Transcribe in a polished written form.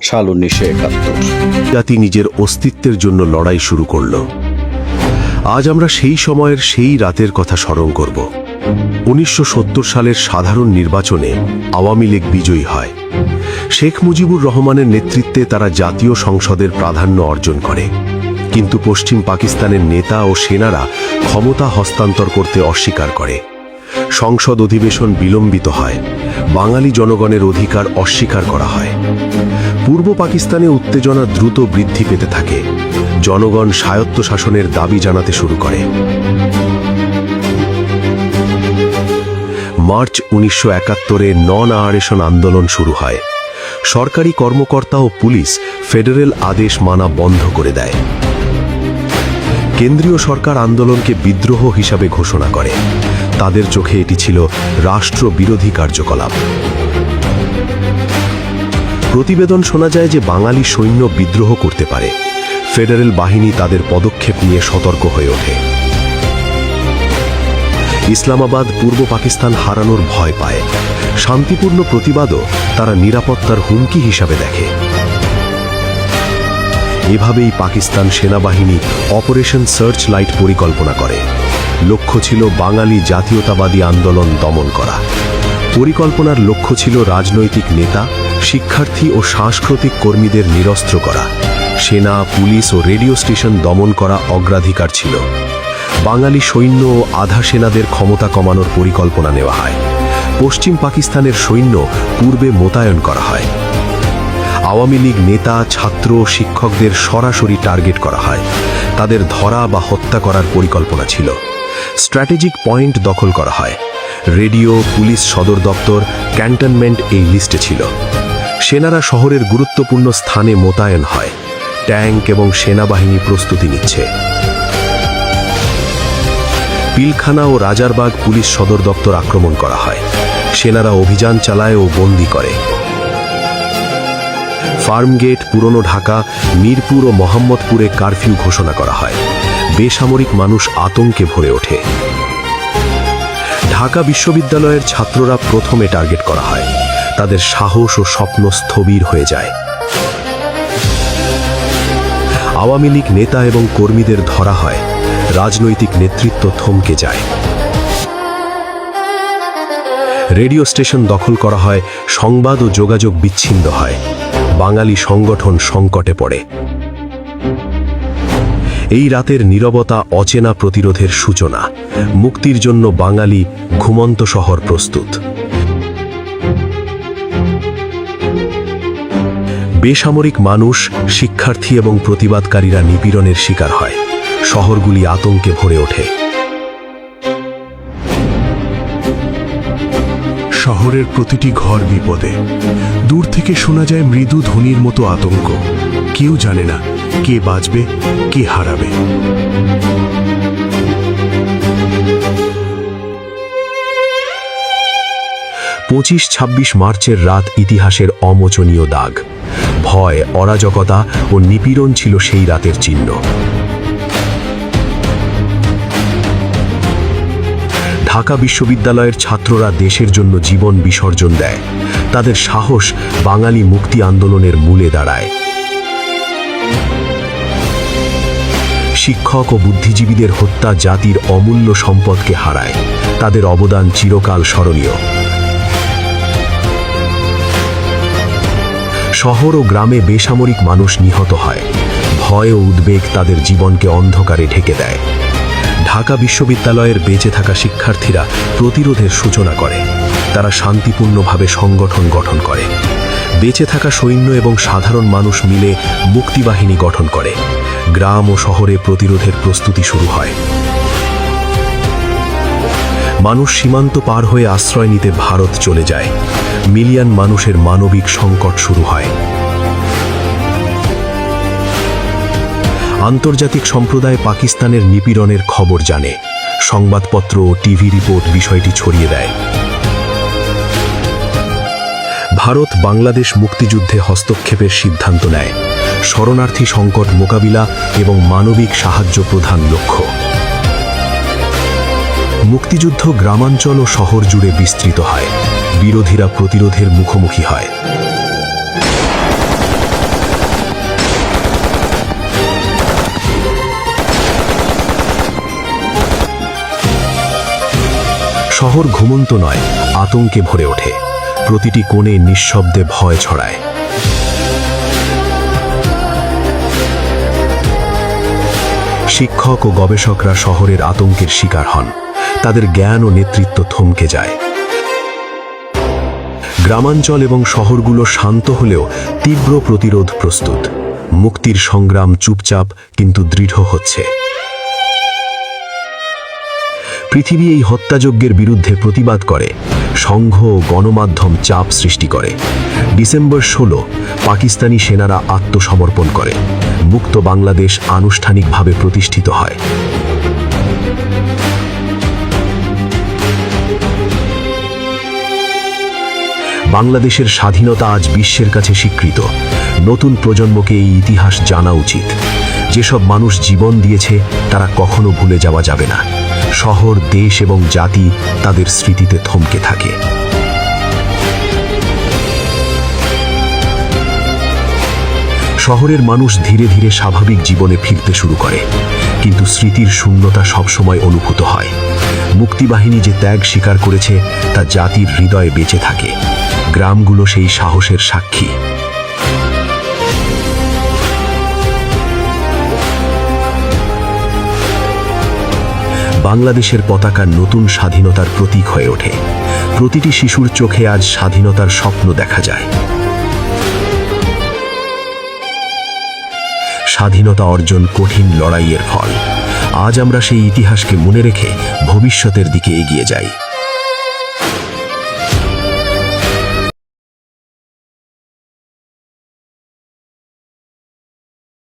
সাল 1971। জাতি নিজের অস্তিত্বের জন্য লড়াই শুরু করল। আজ আমরা সেই সময়ের সেই রাতের কথা স্মরণ করব। 1970 সালের সাধারণ নির্বাচনে আওয়ামী লীগ বিজয়ী হয়। শেখ মুজিবুর রহমানের নেতৃত্বে তারা জাতীয় সংসদের প্রাধান্য অর্জন করে, কিন্তু পশ্চিম পাকিস্তানের নেতা ও সেনারা ক্ষমতা হস্তান্তর করতে অস্বীকার করে। সংসদ অধিবেশন বিলম্বিত হয়, বাঙালি জনগণের অধিকার অস্বীকার করা হয়। পূর্ব পাকিস্তানে উত্তেজনা দ্রুত বৃদ্ধি পেতে থাকে, জনগণ স্বায়ত্তশাসনের দাবি জানাতে শুরু করে। মার্চ 1971-এ নন আরেশন আন্দোলন শুরু হয়। সরকারি কর্মকর্তা ও পুলিশ ফেডারেল আদেশ মানা বন্ধ করে দেয়। কেন্দ্রীয় সরকার আন্দোলনকে বিদ্রোহ হিসাবে ঘোষণা করে। তাদের চোখে এটি ছিল রাষ্ট্রবিরোধী কার্যকলাপ। প্রতিবেদন শোনা যায় যে বাঙালি সৈন্য বিদ্রোহ করতে পারে। ফেডারেল বাহিনী তাদের পদক্ষেপ নিয়ে সতর্ক হয়ে ওঠে। ইসলামাবাদ পূর্ব পাকিস্তান হারানোর ভয় পায়। শান্তিপূর্ণ প্রতিবাদও তারা নিরাপত্তার হুমকি হিসাবে দেখে। এভাবেই পাকিস্তান সেনাবাহিনী অপারেশন সার্চ লাইট পরিকল্পনা করে। লক্ষ্য ছিল বাঙালি জাতীয়তাবাদী আন্দোলন দমন করা। পরিকল্পনার লক্ষ্য ছিল রাজনৈতিক নেতা, শিক্ষার্থী ও সাংস্কৃতিক কর্মীদের নিরস্ত্র করা। সেনা, পুলিশ ও রেডিও স্টেশন দমন করা অগ্রাধিকার ছিল। বাঙালি সৈন্য ও আধা সেনাদের ক্ষমতা কমানোর পরিকল্পনা নেওয়া হয়। পশ্চিম পাকিস্তানের সৈন্য পূর্বে মোতায়েন করা হয়। আওয়ামী লীগ নেতা, ছাত্র ও শিক্ষকদের সরাসরি টার্গেট করা হয়। তাদের ধরা বা হত্যা করার পরিকল্পনা ছিল। স্ট্র্যাটেজিক পয়েন্ট দখল করা হয়। রেডিও, পুলিশ সদর দপ্তর, ক্যান্টনমেন্ট এই লিস্টে ছিল। সেনারা শহরের গুরুত্বপূর্ণ স্থানে মোতায়েন হয়। ট্যাঙ্ক এবং সেনাবাহিনী প্রস্তুতি নিচ্ছে। পিলখানা ও রাজারবাগ পুলিশ সদর দপ্তর আক্রমণ করা হয়। সেনারা অভিযান চালায় ও বন্দী করে। ফার্মগেট, পুরনো ঢাকা, মিরপুর ও মোহাম্মদপুরে কারফিউ ঘোষণা করা হয়। বেসামরিক মানুষ আতঙ্কে ভরে ওঠে। ঢাকা বিশ্ববিদ্যালয়ের ছাত্ররা প্রথমে টার্গেট করা হয়। তাদের সাহস ও স্বপ্ন স্থবির হয়ে যায়। আওয়ামী লীগ নেতা এবং কর্মীদের ধরা হয়। রাজনৈতিক নেতৃত্ব থমকে যায়। রেডিও স্টেশন দখল করা হয়। সংবাদ ও যোগাযোগ বিচ্ছিন্ন হয়। বাঙালি সংগঠন সংকটে পড়ে। এই রাতের নীরবতা অচেনা প্রতিরোধের সূচনা। মুক্তির জন্য বাঙালি ঘুমন্ত শহর প্রস্তুত। বেসামরিক মানুষ, শিক্ষার্থী এবং প্রতিবাদকারীরা নিপীড়নের শিকার হয়। শহরগুলি আতঙ্কে ভরে ওঠে। শহরের প্রতিটি ঘর বিপদে। দূর থেকে শোনা যায় মৃদু ধ্বনির মতো আতঙ্ক। কেউ জানে না কে বাঁচবে, কে হারাবে। পঁচিশ 26 মার্চের রাত ইতিহাসের অমোচনীয় দাগ। ভয়, অরাজকতা ও নিপীড়ন ছিল সেই রাতের চিহ্ন। ঢাকা বিশ্ববিদ্যালয়ের ছাত্ররা দেশের জন্য জীবন বিসর্জন দেয়। তাদের সাহস বাঙালি মুক্তি আন্দোলনের মূলে দাঁড়ায়। শিক্ষক ও বুদ্ধিজীবীদের হত্যা জাতির অমূল্য সম্পদকে হারায়। তাদের অবদান চিরকাল স্মরণীয়। শহর ও গ্রামে বেসামরিক মানুষ নিহত হয়। ভয় ও উদ্বেগ তাদের জীবনকে অন্ধকারে ঢেকে দেয়। ঢাকা বিশ্ববিদ্যালয়ের বেঁচে থাকা শিক্ষার্থীরা প্রতিরোধের সূচনা করে। তারা শান্তিপূর্ণভাবে সংগঠন গঠন করে। বেঁচে থাকা সৈন্য এবং সাধারণ মানুষ মিলে মুক্তিবাহিনী গঠন করে। গ্রাম ও শহরে প্রতিরোধের প্রস্তুতি শুরু হয়। মানুষ সীমান্ত পার হয়ে আশ্রয় নিতে ভারত চলে যায়। মিলিয়ন মানুষের মানবিক সংকট শুরু হয়। আন্তর্জাতিক সম্প্রদায় পাকিস্তানের নিপীড়নের খবর জানে। সংবাদপত্র ও টিভি রিপোর্ট বিষয়টি ছড়িয়ে দেয়। ভারত বাংলাদেশ মুক্তিযুদ্ধে হস্তক্ষেপের সিদ্ধান্ত নেয়। শরণার্থী সংকট মোকাবিলা এবং মানবিক সাহায্য প্রধান লক্ষ্য। মুক্তিযুদ্ধ গ্রামাঞ্চল ও শহর জুড়ে বিস্তৃত হয়। বিরোধীরা প্রতিরোধের মুখোমুখি হয়। শহর ঘুমন্ত নয়, আতঙ্কে ভরে ওঠে। প্রতিটি কোণে নিঃশব্দে ভয় ছড়ায়। শিক্ষক ও গবেষকরা শহরের আতঙ্কের শিকার হন। তাদের জ্ঞান ও নেতৃত্ব থমকে যায়। গ্রামাঞ্চল এবং শহরগুলো শান্ত হলেও তীব্র প্রতিরোধ প্রস্তুত। মুক্তির সংগ্রাম চুপচাপ কিন্তু দৃঢ় হচ্ছে। পৃথিবী এই হত্যাযজ্ঞের বিরুদ্ধে প্রতিবাদ করে। সংঘ ও গণমাধ্যম চাপ সৃষ্টি করে। ডিসেম্বর 16 পাকিস্তানি সেনারা আত্মসমর্পণ করে। মুক্ত বাংলাদেশ আনুষ্ঠানিকভাবে প্রতিষ্ঠিত হয়। বাংলাদেশের স্বাধীনতা আজ বিশ্বের কাছে স্বীকৃত। নতুন প্রজন্মকে এই ইতিহাস জানা উচিত। যেসব মানুষ জীবন দিয়েছে তারা কখনো ভুলে যাওয়া যাবে না। শহর, দেশ এবং জাতি তাদের স্মৃতিতে থমকে থাকে। শহরের মানুষ ধীরে ধীরে স্বাভাবিক জীবনে ফিরতে শুরু করে, কিন্তু স্মৃতির শূন্যতা সবসময় অনুভূত হয়। মুক্তিবাহিনী যে ত্যাগ স্বীকার করেছে তা জাতির হৃদয়ে বেঁচে থাকে। গ্রামগুলো সেই সাহসের সাক্ষী। বাংলাদেশের পতাকা নতুন স্বাধীনতার প্রতীক হয়ে ওঠে। প্রতিটি শিশুর চোখে আজ স্বাধীনতার স্বপ্ন দেখা যায়। স্বাধীনতা অর্জন কঠিন লড়াইয়ের ফল। আজ আমরা সেই ইতিহাসকে মনে রেখে ভবিষ্যতের দিকে এগিয়ে যাই।